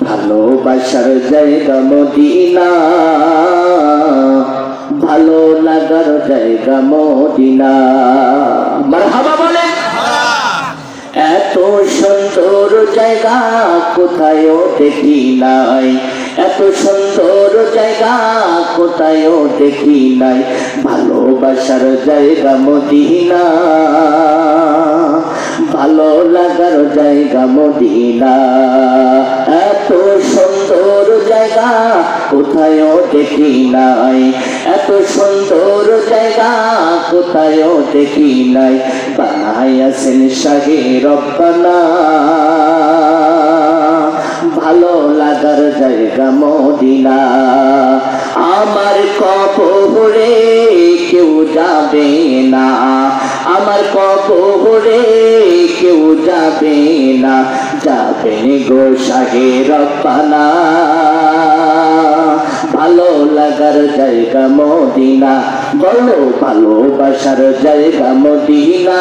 ভালোবাসার জায়গা মদিনা, ভালো লাগার জায়গা মদিনা। মারহাবা বলেন। এত সুন্দর জায়গা কোথায়ও দেখি নাই, এত সুন্দর জায়গা কোথায়ও দেখি নাই। ভালোবাসার জায়গা মদিনা, ভালো লাগার জায়গা মদিনা। এত সুন্দর জায়গা কোথায়ও দেখি নাই, এত সুন্দর জায়গা কোথায়ও দেখি নাই। বানাইয়াছেন শাহে রব্বানা, ভালো লাগার জায়গা মদিনা। আমার কবরে কেউ যাবে না, আমার কবরে কেউ যাবে না, যাবেন গো শাহে রব্বানা, ভালো লাগার জায়গা মদিনা। বলো ভালোবাসার জায়গা মদিনা,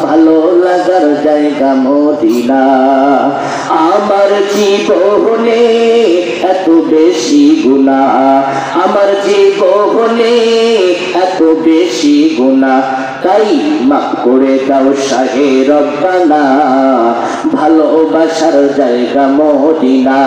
ভালো লাগার জায়গা মদিনা। আমার জীবনে এত বেশি গুনাহ, আমার জীবনে এত বেশি গুনাহ, তাই মাফ করে দাও শাহে রব্বানা, ভালোবাসার জায়গা মদিনা।